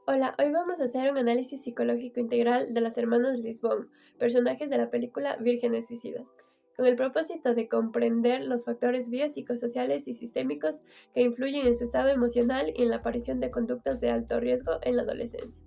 Hola, hoy vamos a hacer un análisis psicológico integral de las hermanas Lisbon, personajes de la película Vírgenes Suicidas, con el propósito de comprender los factores biopsicosociales y sistémicos que influyen en su estado emocional y en la aparición de conductas de alto riesgo en la adolescencia.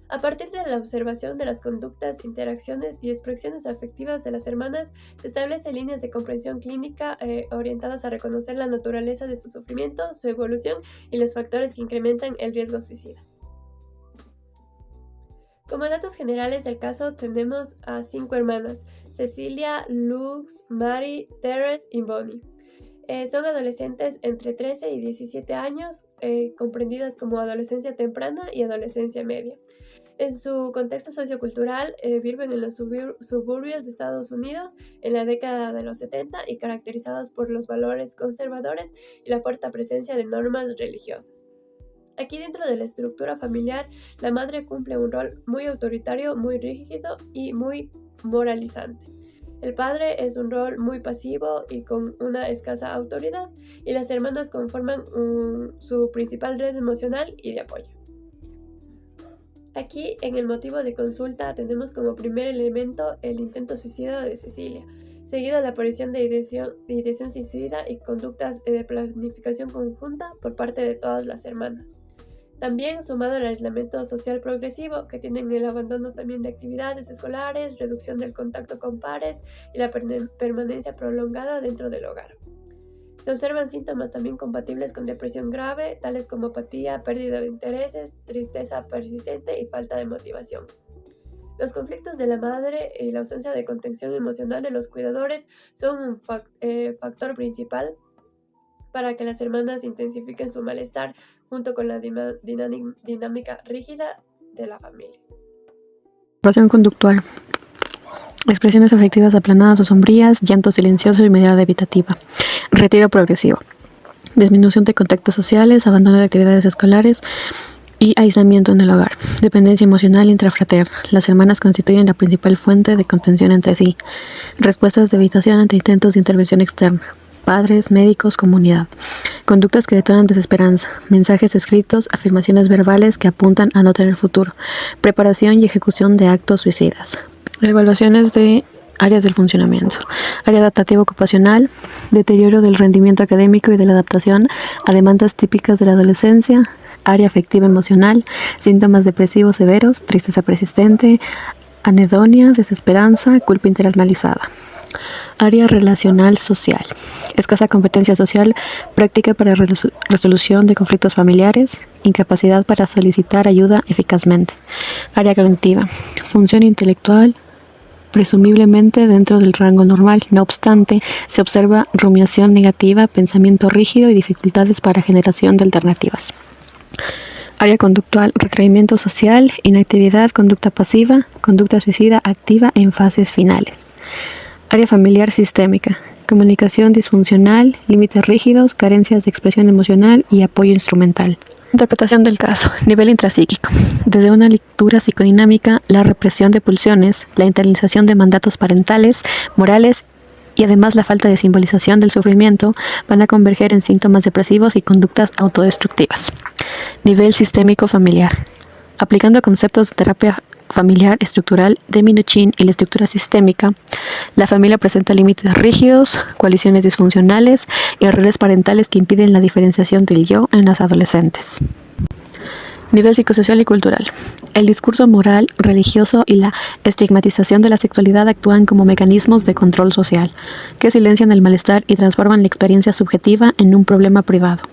A partir de la observación de las conductas, interacciones y expresiones afectivas de las hermanas, se establecen líneas de comprensión clínica orientadas a reconocer la naturaleza de su sufrimiento, su evolución y los factores que incrementan el riesgo suicida. Como datos generales del caso tenemos a 5 hermanas: Cecilia, Lux, Mary, Teres y Bonnie. Son adolescentes entre 13 y 17 años, comprendidas como adolescencia temprana y adolescencia media. En su contexto sociocultural, viven en los suburbios de Estados Unidos en la década de los 70 y caracterizados por los valores conservadores y la fuerte presencia de normas religiosas. Aquí dentro de la estructura familiar, la madre cumple un rol muy autoritario, muy rígido y muy moralizante. El padre es un rol muy pasivo y con una escasa autoridad, y las hermanas conforman su principal red emocional y de apoyo. Aquí en el motivo de consulta tenemos como primer elemento el intento suicida de Cecilia, seguido de la aparición de ideación suicida y conductas de planificación conjunta por parte de todas las hermanas. También sumado al aislamiento social progresivo, que tienen el abandono también de actividades escolares, reducción del contacto con pares y la permanencia prolongada dentro del hogar. Se observan síntomas también compatibles con depresión grave, tales como apatía, pérdida de intereses, tristeza persistente y falta de motivación. Los conflictos de la madre y la ausencia de contención emocional de los cuidadores son un factor principal para que las hermanas intensifiquen su malestar junto con la dinámica rígida de la familia. Observación conductual. Expresiones afectivas aplanadas o sombrías, llanto silencioso y mirada evitativa. Retiro progresivo. Disminución de contactos sociales, abandono de actividades escolares y aislamiento en el hogar. Dependencia emocional intrafraterna. Las hermanas constituyen la principal fuente de contención entre sí. Respuestas de evitación ante intentos de intervención externa. Padres, médicos, comunidad. Conductas que detonan desesperanza. Mensajes escritos, afirmaciones verbales que apuntan a no tener futuro. Preparación y ejecución de actos suicidas. Evaluaciones de áreas del funcionamiento. Área adaptativa ocupacional, deterioro del rendimiento académico y de la adaptación a demandas típicas de la adolescencia. Área afectiva emocional, síntomas depresivos severos, tristeza persistente, anedonia, desesperanza, culpa internalizada. Área relacional social, escasa competencia social, práctica para resolución de conflictos familiares, incapacidad para solicitar ayuda eficazmente. Área cognitiva, función intelectual, presumiblemente dentro del rango normal. No obstante, se observa rumiación negativa, pensamiento rígido y dificultades para generación de alternativas. Área conductual, retraimiento social, inactividad, conducta pasiva, conducta suicida activa en fases finales. Área familiar sistémica, comunicación disfuncional, límites rígidos, carencias de expresión emocional y apoyo instrumental. Interpretación del caso. Nivel intrapsíquico. Desde una lectura psicodinámica, la represión de pulsiones, la internalización de mandatos parentales, morales y además la falta de simbolización del sufrimiento van a converger en síntomas depresivos y conductas autodestructivas. Nivel sistémico familiar. Aplicando conceptos de terapia familiar estructural de Minuchin y la estructura sistémica, la familia presenta límites rígidos, coaliciones disfuncionales y errores parentales que impiden la diferenciación del yo en las adolescentes. Nivel psicosocial y cultural. El discurso moral, religioso y la estigmatización de la sexualidad actúan como mecanismos de control social, que silencian el malestar y transforman la experiencia subjetiva en un problema privado,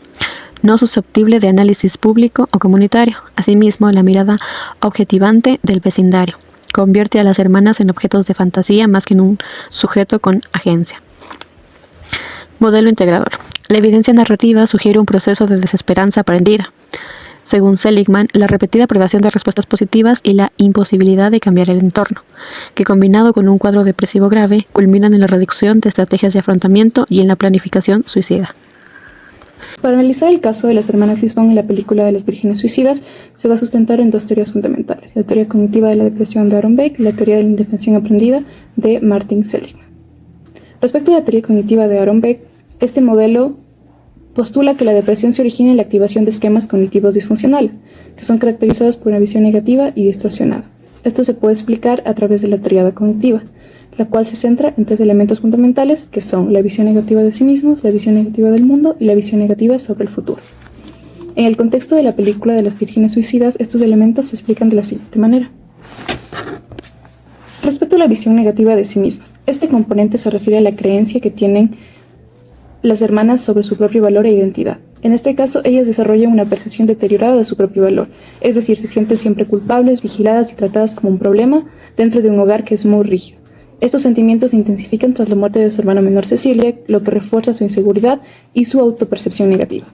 no susceptible de análisis público o comunitario. Asimismo, la mirada objetivante del vecindario convierte a las hermanas en objetos de fantasía más que en un sujeto con agencia. Modelo integrador. La evidencia narrativa sugiere un proceso de desesperanza aprendida. Según Seligman, la repetida privación de respuestas positivas y la imposibilidad de cambiar el entorno, que combinado con un cuadro depresivo grave, culminan en la reducción de estrategias de afrontamiento y en la planificación suicida. Para analizar el caso de las hermanas Lisbon en la película de las Vírgenes Suicidas, se va a sustentar en dos teorías fundamentales: la teoría cognitiva de la depresión de Aaron Beck y la teoría de la indefensión aprendida de Martin Seligman. Respecto a la teoría cognitiva de Aaron Beck, este modelo Postula que la depresión se origina en la activación de esquemas cognitivos disfuncionales, que son caracterizados por una visión negativa y distorsionada. Esto se puede explicar a través de la tríada cognitiva, la cual se centra en 3 elementos fundamentales, que son la visión negativa de sí mismos, la visión negativa del mundo y la visión negativa sobre el futuro. En el contexto de la película de las vírgenes suicidas, estos elementos se explican de la siguiente manera. Respecto a la visión negativa de sí mismas, este componente se refiere a la creencia que tienen las hermanas sobre su propio valor e identidad. En este caso, ellas desarrollan una percepción deteriorada de su propio valor, es decir, se sienten siempre culpables, vigiladas y tratadas como un problema dentro de un hogar que es muy rígido. Estos sentimientos se intensifican tras la muerte de su hermana menor Cecilia, lo que refuerza su inseguridad y su autopercepción negativa.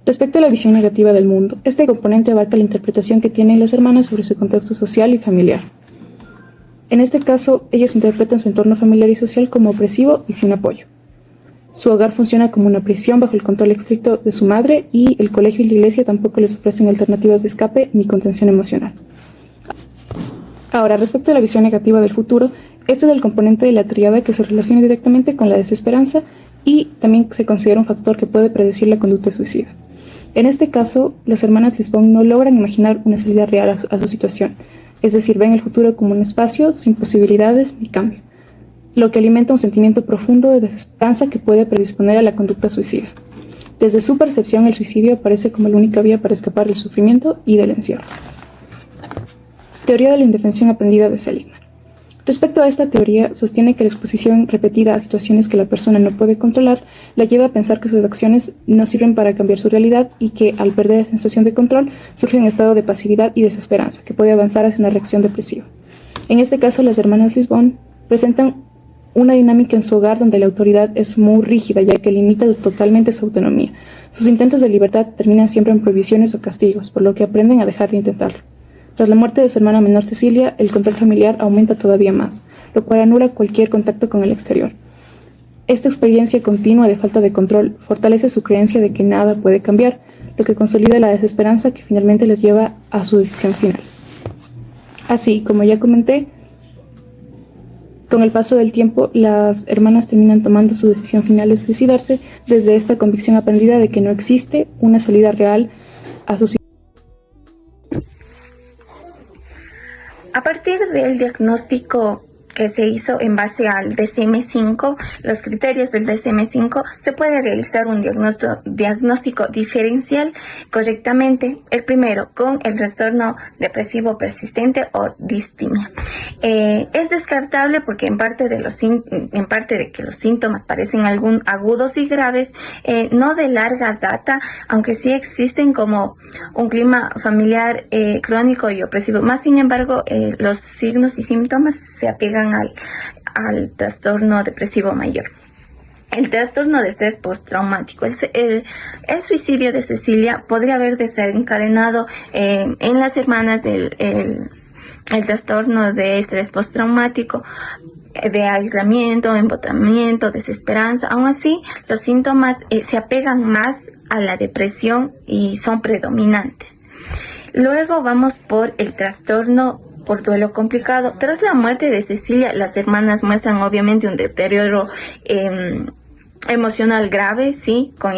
Respecto a la visión negativa del mundo, este componente abarca la interpretación que tienen las hermanas sobre su contexto social y familiar. En este caso, ellas interpretan su entorno familiar y social como opresivo y sin apoyo. Su hogar funciona como una prisión bajo el control estricto de su madre y el colegio y la iglesia tampoco les ofrecen alternativas de escape ni contención emocional. Ahora, respecto a la visión negativa del futuro, este es el componente de la tríada que se relaciona directamente con la desesperanza y también se considera un factor que puede predecir la conducta suicida. En este caso, las hermanas Lisbon no logran imaginar una salida real a su situación, es decir, ven el futuro como un espacio sin posibilidades ni cambio, lo que alimenta un sentimiento profundo de desesperanza que puede predisponer a la conducta suicida. Desde su percepción, el suicidio aparece como la única vía para escapar del sufrimiento y del encierro. Teoría de la indefensión aprendida de Seligman. Respecto a esta teoría, sostiene que la exposición repetida a situaciones que la persona no puede controlar la lleva a pensar que sus acciones no sirven para cambiar su realidad y que, al perder la sensación de control, surge un estado de pasividad y desesperanza que puede avanzar hacia una reacción depresiva. En este caso, las hermanas Lisbon presentan una dinámica en su hogar donde la autoridad es muy rígida, ya que limita totalmente su autonomía. Sus intentos de libertad terminan siempre en prohibiciones o castigos, por lo que aprenden a dejar de intentarlo. Tras la muerte de su hermana menor Cecilia, el control familiar aumenta todavía más, lo cual anula cualquier contacto con el exterior. Esta experiencia continua de falta de control fortalece su creencia de que nada puede cambiar, lo que consolida la desesperanza que finalmente les lleva a su decisión final. Así, como ya comenté, con el paso del tiempo, las hermanas terminan tomando su decisión final de suicidarse desde esta convicción aprendida de que no existe una salida real a su situación. A partir del diagnóstico que se hizo en base al DSM-5, los criterios del DSM-5, se puede realizar un diagnóstico diferencial correctamente. El primero, con el trastorno depresivo persistente o distimia. Es descartable porque en parte de que los síntomas parecen agudos y graves, no de larga data, aunque sí existen como un clima familiar crónico y opresivo. Más sin embargo, los signos y síntomas se apegan al trastorno depresivo mayor. El trastorno de estrés postraumático. El suicidio de Cecilia podría haber desencadenado en las hermanas el trastorno de estrés postraumático, de aislamiento, embotamiento, desesperanza. Aún así, los síntomas se apegan más a la depresión y son predominantes. Luego vamos por el trastorno por duelo complicado. Tras la muerte de Cecilia, las hermanas muestran obviamente un deterioro emocional grave, sí, con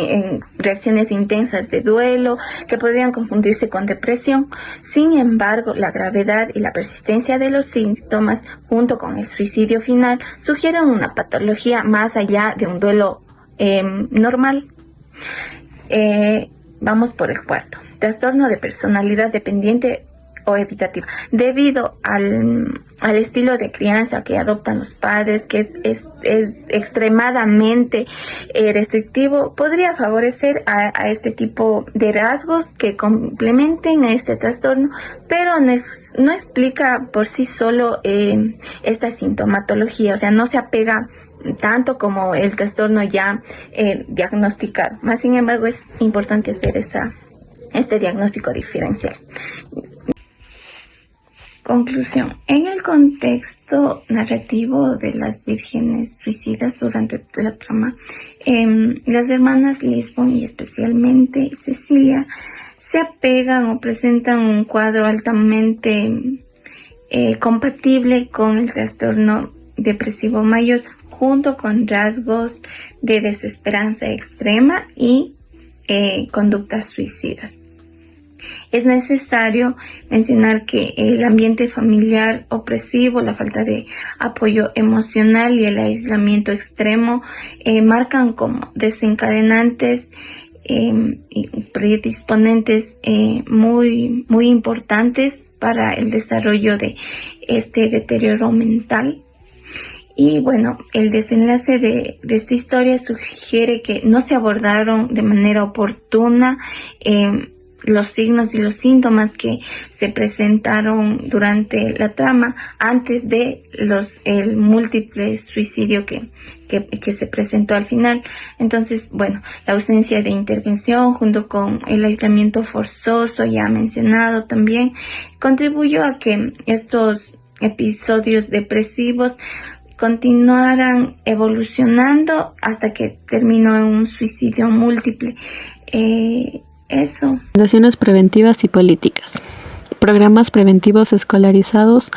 reacciones intensas de duelo que podrían confundirse con depresión. Sin embargo, la gravedad y la persistencia de los síntomas, junto con el suicidio final, sugieren una patología más allá de un duelo normal. Vamos por el cuarto. Trastorno de personalidad dependiente o evitativa. Debido al estilo de crianza que adoptan los padres, que es extremadamente restrictivo, podría favorecer a este tipo de rasgos que complementen a este trastorno, pero no explica por sí solo esta sintomatología, o sea, no se apega tanto como el trastorno ya diagnosticado. Más sin embargo, es importante hacer este diagnóstico diferencial. Conclusión. En el contexto narrativo de las vírgenes suicidas durante la trama, las hermanas Lisbon y especialmente Cecilia se apegan o presentan un cuadro altamente compatible con el trastorno depresivo mayor, junto con rasgos de desesperanza extrema y conductas suicidas. Es necesario mencionar que el ambiente familiar opresivo, la falta de apoyo emocional y el aislamiento extremo marcan como desencadenantes y predisponentes muy importantes para el desarrollo de este deterioro mental. Y bueno, el desenlace de esta historia sugiere que no se abordaron de manera oportuna los signos y los síntomas que se presentaron durante la trama antes de el múltiple suicidio que se presentó al final. Entonces, bueno, la ausencia de intervención junto con el aislamiento forzoso ya mencionado también contribuyó a que estos episodios depresivos continuaran evolucionando hasta que terminó en un suicidio múltiple. Eso. Recomendaciones preventivas y políticas. Programas preventivos escolarizados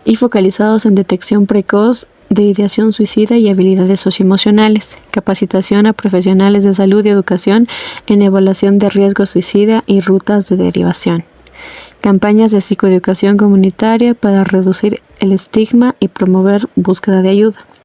y focalizados en detección precoz de ideación suicida y habilidades socioemocionales. Capacitación a profesionales de salud y educación en evaluación de riesgo suicida y rutas de derivación. Campañas de psicoeducación comunitaria para reducir el estigma y promover búsqueda de ayuda.